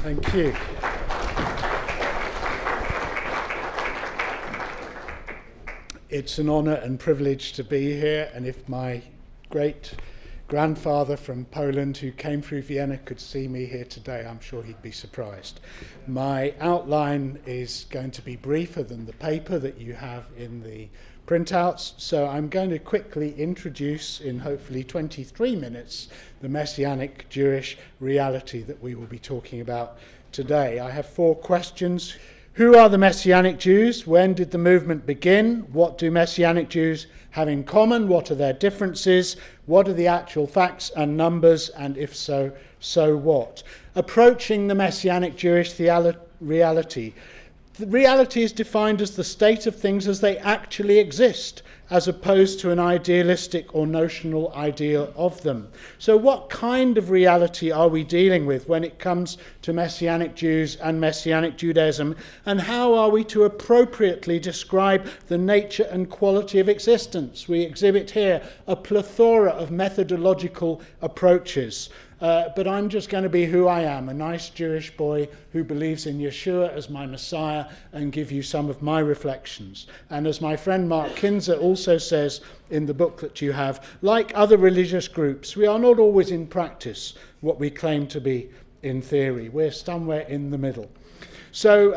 Thank you. It's an honour and privilege to be here, and if my great-grandfather from Poland who came through Vienna could see me here today, I'm sure he'd be surprised. My outline is going to be briefer than the paper that you have in the printouts, so I'm going to quickly introduce, in hopefully 23 minutes, the Messianic Jewish reality that we will be talking about today. I have 4 questions. Who are the Messianic Jews? When did the movement begin? What do Messianic Jews have in common? What are their differences? What are the actual facts and numbers? And if so, so what? Approaching the Messianic Jewish reality. The reality is defined as the state of things as they actually exist, as opposed to an idealistic or notional idea of them. So what kind of reality are we dealing with when it comes to Messianic Jews and Messianic Judaism, and how are we to appropriately describe the nature and quality of existence? We exhibit here a plethora of methodological approaches. But I'm just going to be who I am, a nice Jewish boy who believes in Yeshua as my Messiah, and give you some of my reflections. And as my friend Mark Kinzer also says in the book that you have, like other religious groups, we are not always in practice what we claim to be in theory. We're somewhere in the middle. So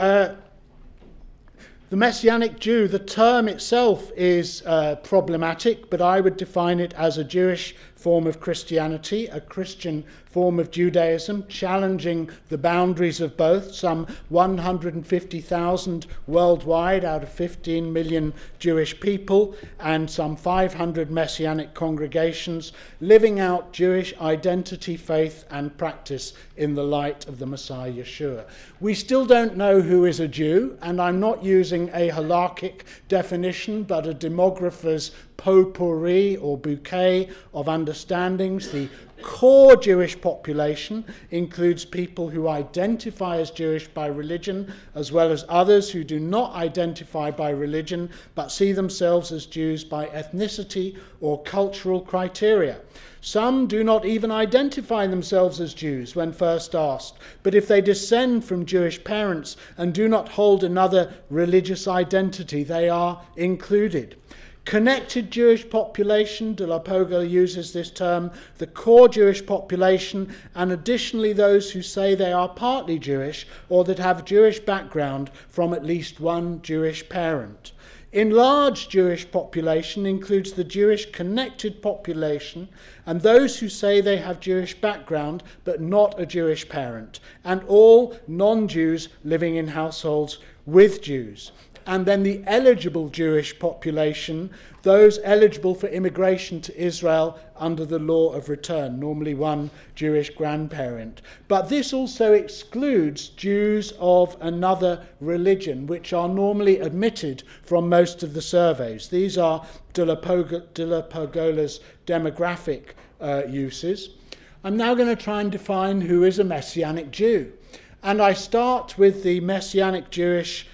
the Messianic Jew, the term itself is problematic, but I would define it as a Jewish form of Christianity, a Christian form of Judaism, challenging the boundaries of both, some 150,000 worldwide out of 15 million Jewish people, and some 500 Messianic congregations, living out Jewish identity, faith, and practice in the light of the Messiah Yeshua. We still don't know who is a Jew, and I'm not using a halakhic definition, but a demographer's potpourri or bouquet of understandings. The core Jewish population includes people who identify as Jewish by religion, as well as others who do not identify by religion, but see themselves as Jews by ethnicity or cultural criteria. Some do not even identify themselves as Jews when first asked, but if they descend from Jewish parents and do not hold another religious identity, they are included. Connected Jewish population, de la Poga uses this term, the core Jewish population, and additionally those who say they are partly Jewish or that have Jewish background from at least one Jewish parent. Enlarged Jewish population includes the Jewish connected population and those who say they have Jewish background but not a Jewish parent, and all non-Jews living in households with Jews. And then the eligible Jewish population, those eligible for immigration to Israel under the law of return, normally one Jewish grandparent. But this also excludes Jews of another religion, which are normally omitted from most of the surveys. These are de la Pogola's demographic uses. I'm now going to try and define who is a Messianic Jew. And I start with the Messianic Jewish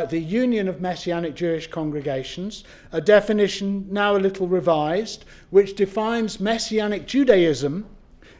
the Union of Messianic Jewish Congregations, a definition now a little revised, which defines Messianic Judaism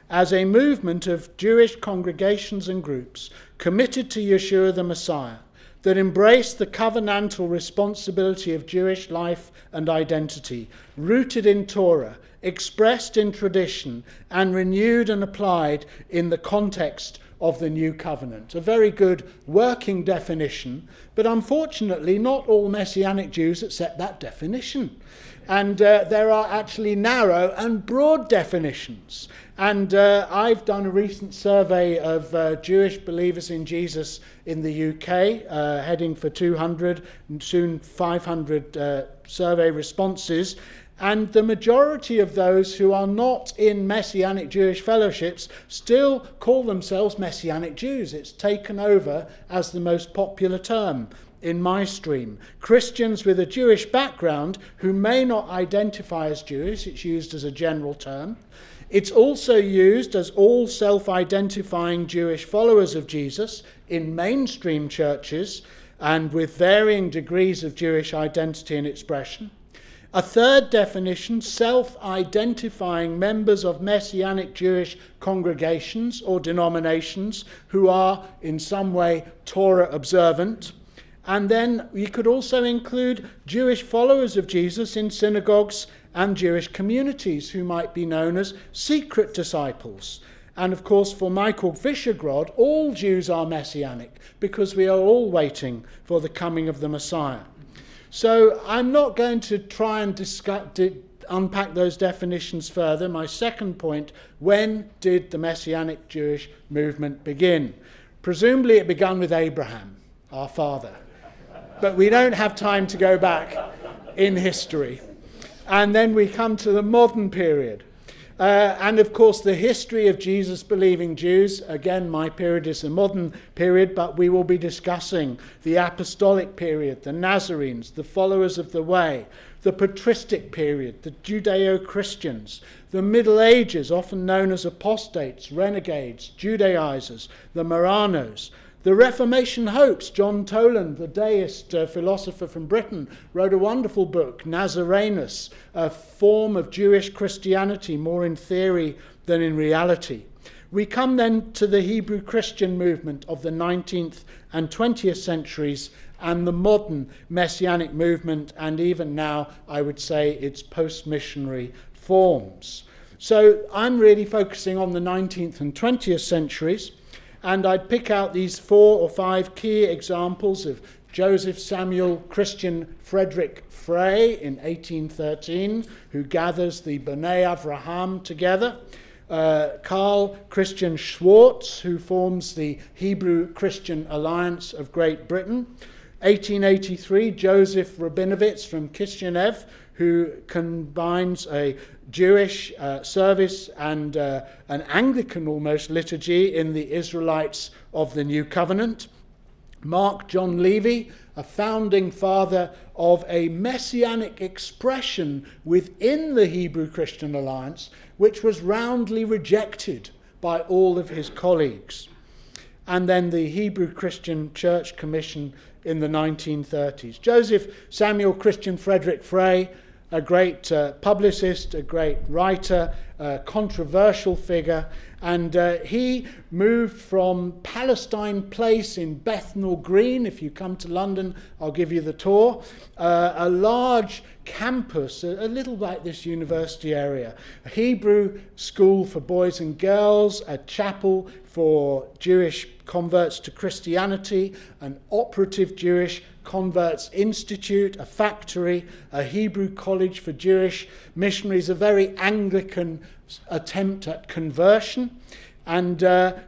as a movement of Jewish congregations and groups committed to Yeshua the Messiah, that embrace the covenantal responsibility of Jewish life and identity, rooted in Torah, expressed in tradition, and renewed and applied in the context of the new covenant. A very good working definition, but unfortunately not all Messianic Jews accept that definition. And there are actually narrow and broad definitions. And I've done a recent survey of Jewish believers in Jesus in the UK, heading for 200 and soon 500 survey responses. And the majority of those who are not in Messianic Jewish fellowships still call themselves Messianic Jews. It's taken over as the most popular term in my stream. Christians with a Jewish background who may not identify as Jewish, it's used as a general term. It's also used as all self-identifying Jewish followers of Jesus in mainstream churches and with varying degrees of Jewish identity and expression. A third definition, self-identifying members of Messianic Jewish congregations or denominations who are in some way Torah observant. And then we could also include Jewish followers of Jesus in synagogues and Jewish communities who might be known as secret disciples. And of course, for Michael Fischergrod, all Jews are Messianic because we are all waiting for the coming of the Messiah. So I'm not going to try and unpack those definitions further. My second point, when did the Messianic Jewish movement begin? Presumably it began with Abraham, our father. But we don't have time to go back in history. And then we come to the modern period. And of course, the history of Jesus-believing Jews, again, my period is the modern period, but we will be discussing the apostolic period, the Nazarenes, the followers of the way, the patristic period, the Judeo-Christians, the Middle Ages, often known as apostates, renegades, Judaizers, the Marranos, the Reformation hopes. John Toland, the deist philosopher from Britain, wrote a wonderful book, Nazarenus, a form of Jewish Christianity, more in theory than in reality. We come then to the Hebrew Christian movement of the 19th and 20th centuries and the modern Messianic movement, and even now I would say its post-missionary forms. So I'm really focusing on the 19th and 20th centuries. And I'd pick out these 4 or 5 key examples of Joseph Samuel Christian Frederick Frey in 1813, who gathers the B'nai Avraham together. Karl Christian Schwartz, who forms the Hebrew Christian Alliance of Great Britain. 1883, Joseph Rabinowitz from Kishinev, who combines a Jewish service and an Anglican almost liturgy in the Israelites of the New Covenant. Mark John Levy, a founding father of a messianic expression within the Hebrew Christian Alliance, which was roundly rejected by all of his colleagues. And then the Hebrew Christian Church Commission in the 1930s. Joseph Samuel Christian Frederick Frey, a great publicist, a great writer, a controversial figure, and he moved from Palestine Place in Bethnal Green. If you come to London, I'll give you the tour. A large campus, a little like this university area, a Hebrew school for boys and girls, a chapel for Jewish converts to Christianity, an operative Jewish Converts Institute, a factory, a Hebrew college for Jewish missionaries, a very Anglican attempt at conversion. And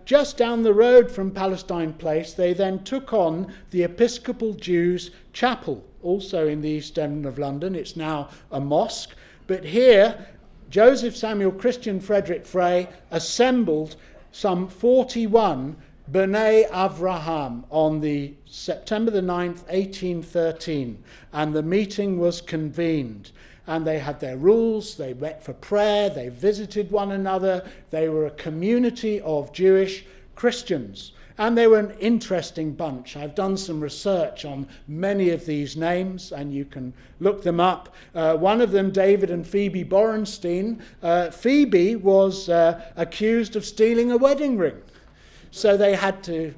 just down the road from Palestine Place, they then took on the Episcopal Jews Chapel, also in the East End of London. It's now a mosque. But here, Joseph Samuel Christian Frederick Frey assembled some 41 B'nai Avraham on the September the 9th, 1813, and the meeting was convened. And they had their rules, they met for prayer, they visited one another, they were a community of Jewish Christians. And they were an interesting bunch. I've done some research on many of these names, and you can look them up. One of them, David and Phoebe Borenstein. Phoebe was accused of stealing a wedding ring. So they had to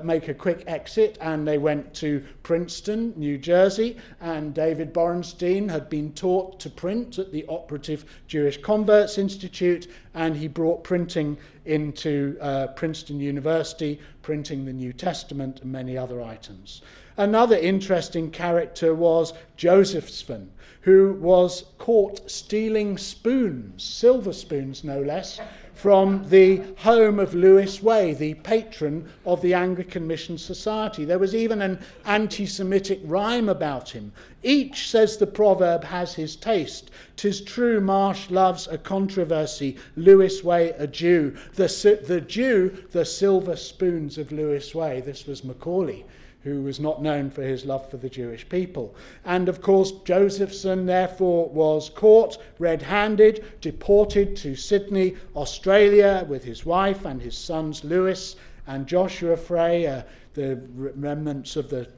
make a quick exit, and they went to Princeton, New Jersey, and David Borenstein had been taught to print at the Operative Jewish Converts Institute, and he brought printing into Princeton University, printing the New Testament and many other items. Another interesting character was Josephson, who was caught stealing spoons, silver spoons no less, from the home of Lewis Way, the patron of the Anglican Mission Society. There was even an anti-Semitic rhyme about him. Each, says the proverb, has his taste. 'Tis true Marsh loves a controversy, Lewis Way a Jew. The Jew, the silver spoons of Lewis Way. This was Macaulay, who was not known for his love for the Jewish people. And of course, Josephson therefore was caught red-handed, deported to Sydney, Australia, with his wife and his sons Lewis and Joshua Frey, the remnants of the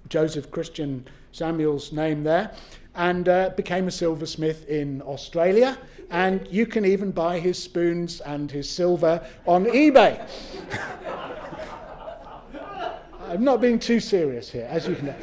Joseph Christian Samuel's name there. and became a silversmith in Australia. And you can even buy his spoons and his silver on eBay. I'm not being too serious here, as you can know.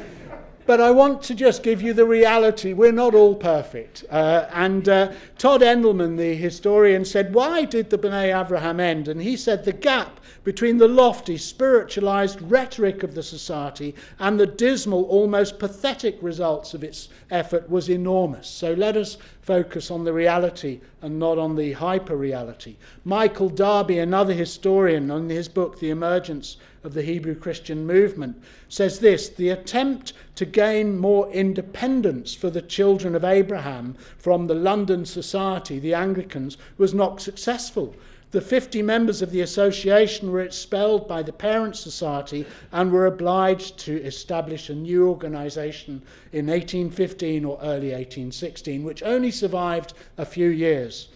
But I want to just give you the reality. We're not all perfect. Todd Endelman, the historian, said, why did the B'nai Avraham end? And he said the gap between the lofty, spiritualized rhetoric of the society and the dismal, almost pathetic results of its effort was enormous. So let us focus on the reality and not on the hyper-reality. Michael Darby, another historian, in his book, The Emergence of the Hebrew Christian Movement, says this: the attempt to gain more independence for the children of Abraham from the London society, the Anglicans, was not successful. The 50 members of the association were expelled by the parent society and were obliged to establish a new organisation in 1815 or early 1816, which only survived a few years.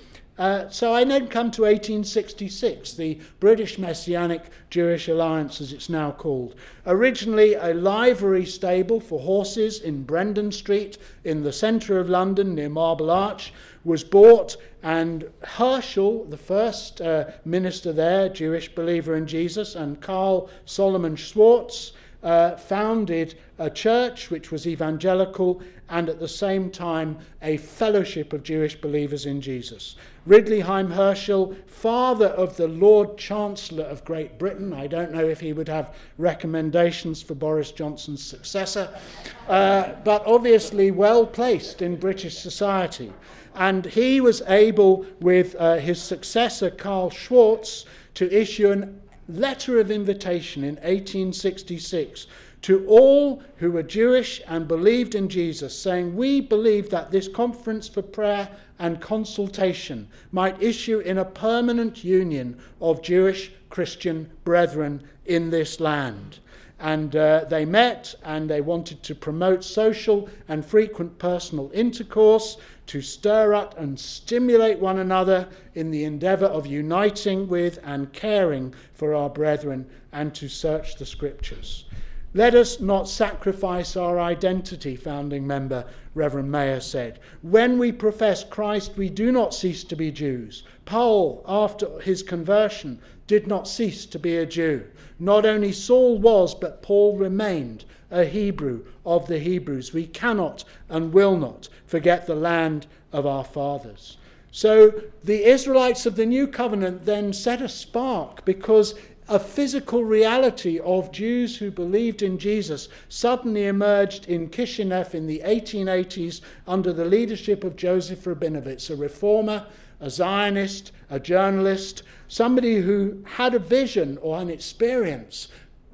So I then come to 1866, the British Messianic Jewish Alliance, as it's now called. Originally a livery stable for horses in Brendan Street in the centre of London near Marble Arch was bought, and Herschel, the first minister there, Jewish believer in Jesus, and Karl Solomon Schwartz founded a church which was evangelical and at the same time a fellowship of Jewish believers in Jesus. Ridley Haim Herschel, father of the Lord Chancellor of Great Britain. I don't know if he would have recommendations for Boris Johnson's successor, but obviously well placed in British society. And he was able, with his successor Karl Schwartz, to issue a letter of invitation in 1866 to all who were Jewish and believed in Jesus, saying, we believe that this conference for prayer and consultation might issue in a permanent union of Jewish Christian brethren in this land. And they met, and they wanted to promote social and frequent personal intercourse, to stir up and stimulate one another in the endeavour of uniting with and caring for our brethren, and to search the scriptures. Let us not sacrifice our identity, founding member Reverend Mayer said. When we profess Christ, we do not cease to be Jews. Paul, after his conversion, did not cease to be a Jew. Not only Saul was, but Paul remained a Hebrew of the Hebrews. We cannot and will not forget the land of our fathers. So the Israelites of the New Covenant then set a spark, because a physical reality of Jews who believed in Jesus suddenly emerged in Kishinev in the 1880s under the leadership of Joseph Rabinowitz, a reformer, a Zionist, a journalist, somebody who had a vision or an experience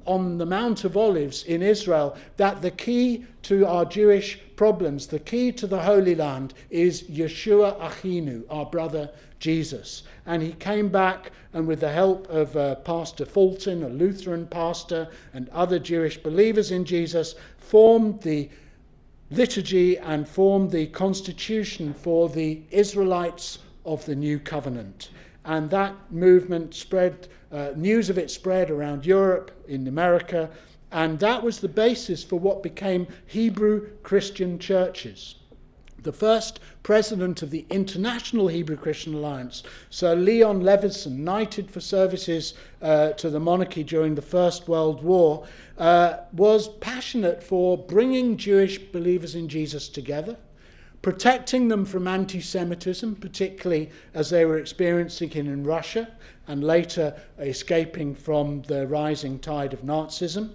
on the Mount of Olives in Israel that the key to our Jewish problems, the key to the Holy Land, is Yeshua Achinu, our brother Jesus. And he came back, and with the help of Pastor Fulton, a Lutheran pastor, and other Jewish believers in Jesus, formed the liturgy and formed the constitution for the Israelites of the New Covenant. And that movement spread, news of it spread around Europe, in America, and that was the basis for what became Hebrew Christian churches. The first president of the International Hebrew Christian Alliance, Sir Leon Levison, knighted for services to the monarchy during the First World War, was passionate for bringing Jewish believers in Jesus together, protecting them from anti-Semitism, particularly as they were experiencing it in Russia and later escaping from the rising tide of Nazism,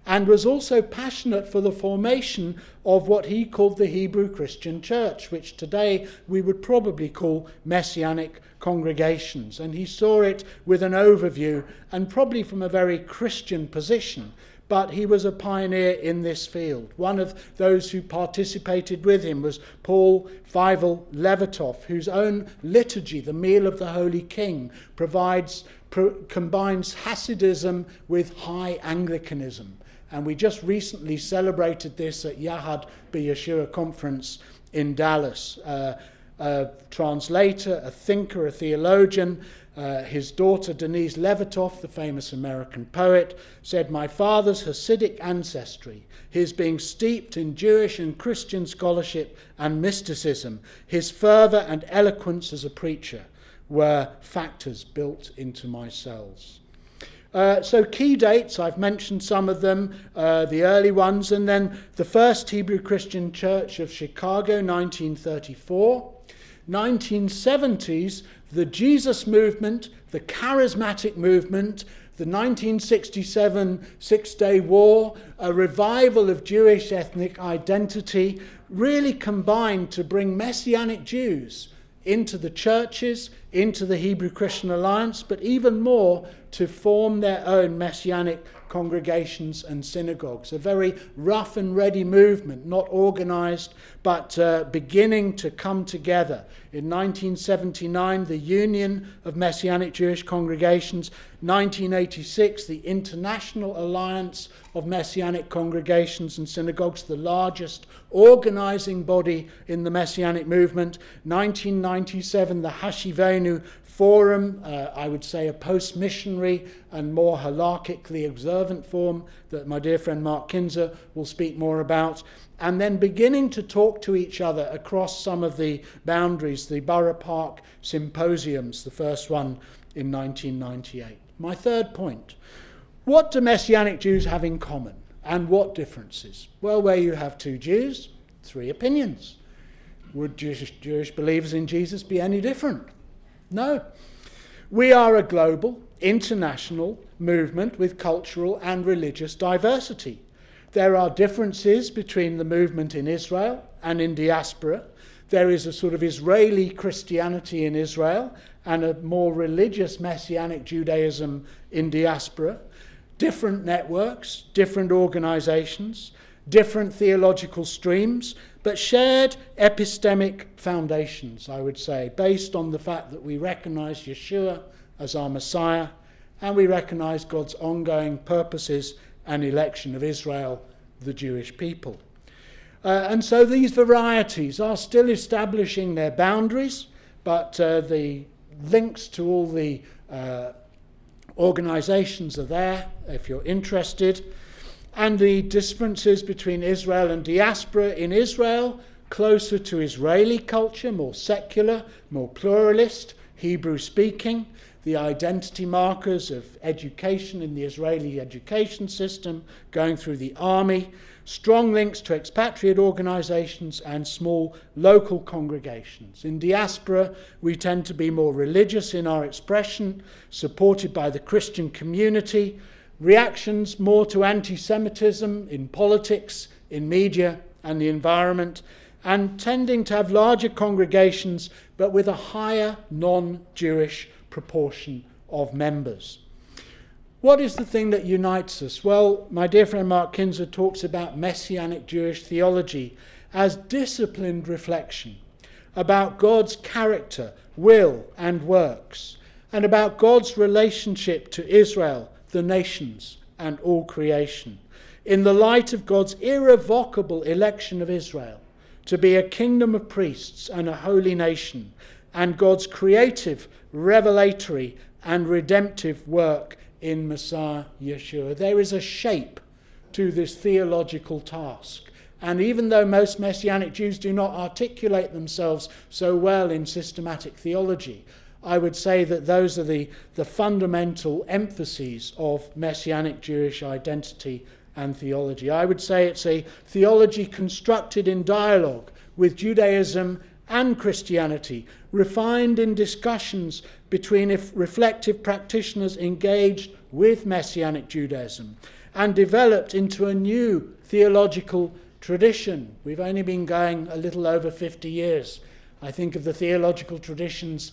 and was also passionate for the formation of what he called the Hebrew Christian Church, which today we would probably call Messianic congregations. And he saw it with an overview, and probably from a very Christian position, but he was a pioneer in this field. One of those who participated with him was Paul Feivel Levitov, whose own liturgy, the Meal of the Holy King, combines Hasidism with high Anglicanism. And we just recently celebrated this at Yahad B'Yeshua conference in Dallas. a translator, a thinker, a theologian. His daughter, Denise Levertov, the famous American poet, said, "My father's Hasidic ancestry, his being steeped in Jewish and Christian scholarship and mysticism, his fervour and eloquence as a preacher were factors built into my cells." So key dates, I've mentioned some of them, the early ones, and then the First Hebrew Christian Church of Chicago, 1934. 1970s, the Jesus movement, the charismatic movement, the 1967 Six-Day War, a revival of Jewish ethnic identity, really combined to bring Messianic Jews into the churches, into the Hebrew Christian Alliance, but even more to form their own Messianic congregations and synagogues. A very rough and ready movement, not organized, but beginning to come together. In 1979, the Union of Messianic Jewish Congregations. 1986, the International Alliance of Messianic Congregations and Synagogues, the largest organizing body in the Messianic movement. 1997, the Hashivenu Forum, I would say a post-missionary and more halakhically observant form that my dear friend Mark Kinzer will speak more about, and then beginning to talk to each other across some of the boundaries, the Borough Park Symposiums, the first one in 1998. My third point, what do Messianic Jews have in common and what differences? Well, where you have two Jews, three opinions. Would Jewish believers in Jesus be any different? No. We are a global, international movement with cultural and religious diversity. There are differences between the movement in Israel and in diaspora. There is a sort of Israeli Christianity in Israel and a more religious Messianic Judaism in diaspora. Different networks, different organizations, different theological streams, but shared epistemic foundations, I would say, based on the fact that we recognize Yeshua as our Messiah and we recognize God's ongoing purposes and election of Israel, the Jewish people. And so these varieties are still establishing their boundaries, but the links to all the organizations are there if you're interested. And the differences between Israel and diaspora: in Israel, closer to Israeli culture, more secular, more pluralist, Hebrew-speaking, the identity markers of education in the Israeli education system, going through the army, strong links to expatriate organizations and small local congregations. In diaspora, we tend to be more religious in our expression, supported by the Christian community, reactions more to anti-Semitism in politics, in media and the environment, and tending to have larger congregations but with a higher non-Jewish proportion of members. What is the thing that unites us? Well, my dear friend Mark Kinzer talks about Messianic Jewish theology as disciplined reflection about God's character, will and works, and about God's relationship to Israel, the nations, and all creation, in the light of God's irrevocable election of Israel to be a kingdom of priests and a holy nation, and God's creative, revelatory, and redemptive work in Messiah Yeshua. There is a shape to this theological task. And even though most Messianic Jews do not articulate themselves so well in systematic theology, I would say that those are the fundamental emphases of Messianic Jewish identity and theology. I would say it's a theology constructed in dialogue with Judaism and Christianity, refined in discussions between reflective practitioners engaged with Messianic Judaism, and developed into a new theological tradition. We've only been going a little over 50 years. I think of the theological traditions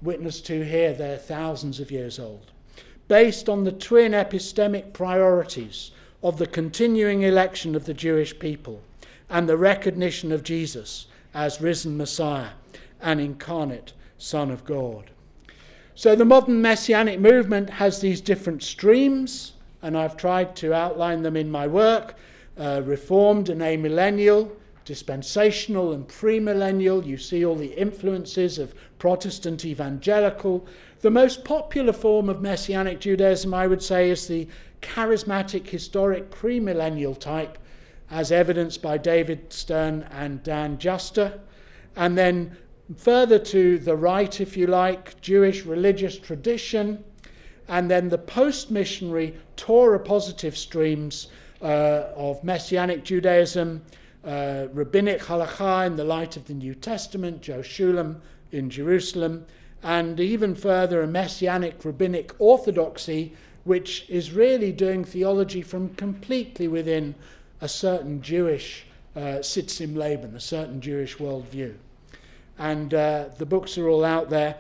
witnessed to here, they're thousands of years old, based on the twin epistemic priorities of the continuing election of the Jewish people and the recognition of Jesus as risen Messiah and incarnate Son of God. So the modern Messianic movement has these different streams, and I've tried to outline them in my work: Reformed and amillennial, dispensational and premillennial. You see all the influences of Protestant evangelical. The most popular form of Messianic Judaism, I would say, is the charismatic, historic, premillennial type, as evidenced by David Stern and Dan Juster. And then further to the right, if you like, Jewish religious tradition, and then the post-missionary Torah-positive streams of Messianic Judaism, rabbinic halakha in the light of the New Testament, Joe Shulam in Jerusalem, and even further a Messianic rabbinic orthodoxy, which is really doing theology from completely within a certain Jewish Sitzim Leben, a certain Jewish worldview. And the books are all out there.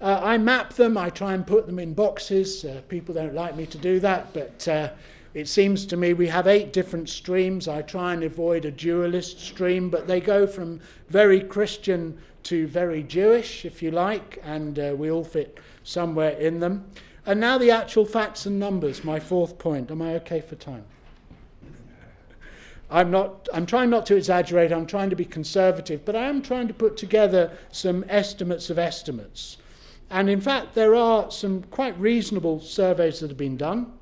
I map them, I try and put them in boxes. People don't like me to do that, but it seems to me we have 8 different streams. I try and avoid a dualist stream, but they go from very Christian to very Jewish, if you like, and we all fit somewhere in them. And now the actual facts and numbers, my 4th point. Am I okay for time? I'm trying not to exaggerate, I'm trying to be conservative, but I am trying to put together some estimates of estimates. And in fact, there are some quite reasonable surveys that have been done,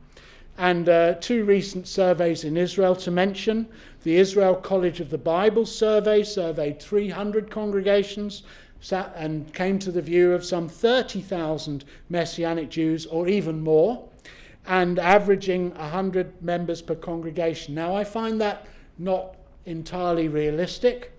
and 2 recent surveys in Israel to mention. The Israel College of the Bible survey surveyed 300 congregations and came to the view of some 30,000 Messianic Jews, or even more, and averaging 100 members per congregation. Now, I find that not entirely realistic.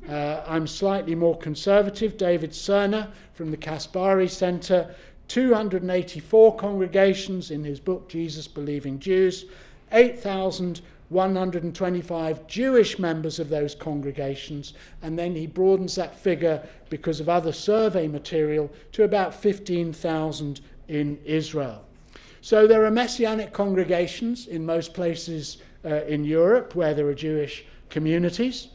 I'm slightly more conservative. David Cerner from the Kaspari Center, 284 congregations in his book Jesus Believing Jews, 8,125 Jewish members of those congregations, and then he broadens that figure because of other survey material to about 15,000 in Israel. So there are Messianic congregations in most places in Europe where there are Jewish communities.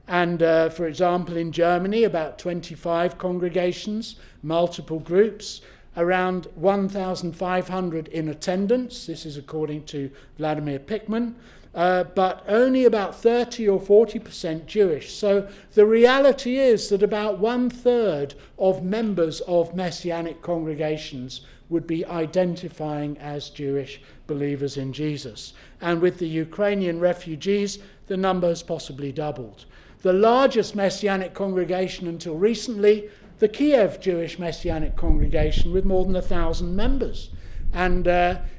And for example, in Germany, about 25 congregations, multiple groups, around 1,500 in attendance. This is according to Vladimir Pickman, but only about 30 or 40% Jewish. So the reality is that about 1/3 of members of Messianic congregations would be identifying as Jewish believers in Jesus. And with the Ukrainian refugees, the number has possibly doubled. The largest Messianic congregation until recently, the Kiev Jewish Messianic congregation, with more than 1,000 members. And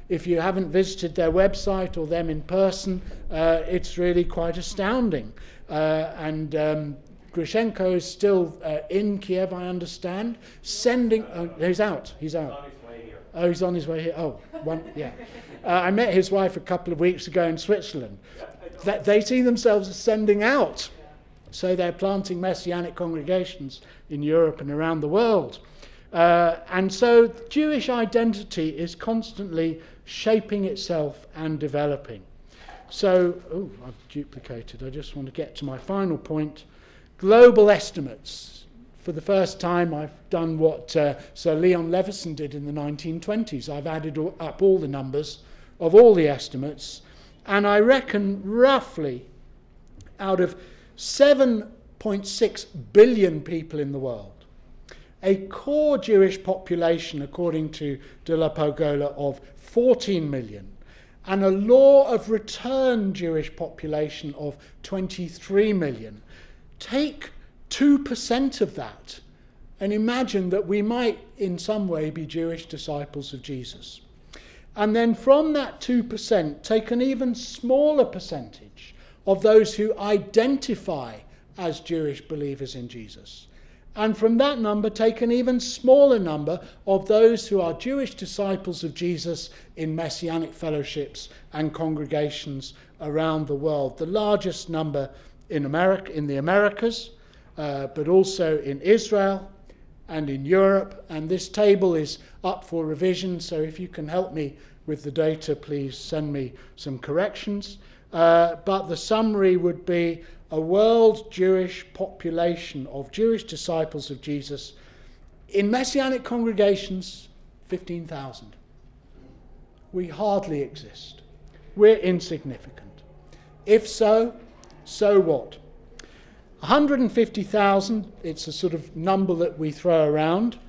if you haven't visited their website or them in person, it's really quite astounding. Grishenko is still in Kiev, I understand, sending... he's out. He's on his way here. Oh, he's on his way here. Oh, yeah. I met his wife a couple of weeks ago in Switzerland. They see themselves as sending out. So they're planting Messianic congregations in Europe and around the world. And so Jewish identity is constantly shaping itself and developing. So, I've duplicated. I just want to get to my final point. Global estimates. For the first time, I've done what Sir Leon Levison did in the 1920s. I've added up all the numbers of all the estimates, and I reckon roughly out of 7.6 billion people in the world, a core Jewish population, according to De La Pogola, of 14 million, and a law of return Jewish population of 23 million. Take 2% of that and imagine that we might in some way be Jewish disciples of Jesus. And then from that 2%, take an even smaller percentage of those who identify as Jewish believers in Jesus. And from that number, take an even smaller number of those who are Jewish disciples of Jesus in Messianic fellowships and congregations around the world. The largest number in America, in the Americas, but also in Israel and in Europe. And this table is up for revision, so if you can help me with the data, please send me some corrections. But the summary would be a world Jewish population of Jewish disciples of Jesus in Messianic congregations, 15,000. We hardly exist. We're insignificant. If so, so what? 150,000, it's a sort of number that we throw around,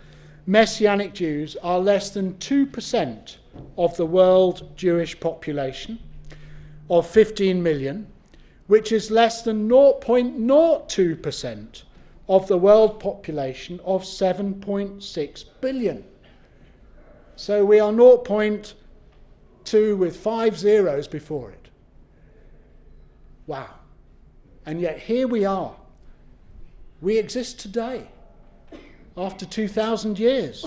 Messianic Jews are less than 2% of the world Jewish population of 15 million, which is less than 0.02% of the world population of 7.6 billion. So we are 0.2 with 5 zeros before it. Wow. And yet here we are. We exist today, after 2,000 years.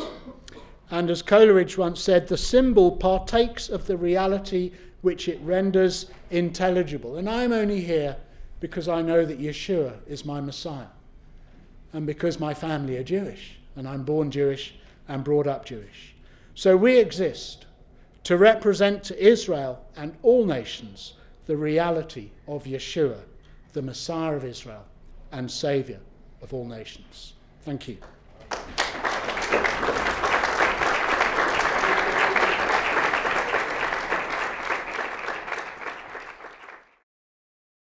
And as Coleridge once said, the symbol partakes of the reality which it renders intelligible. And I'm only here because I know that Yeshua is my Messiah, and because my family are Jewish, and I'm born Jewish and brought up Jewish. So we exist to represent to Israel and all nations the reality of Yeshua, the Messiah of Israel and Saviour of all nations. Thank you.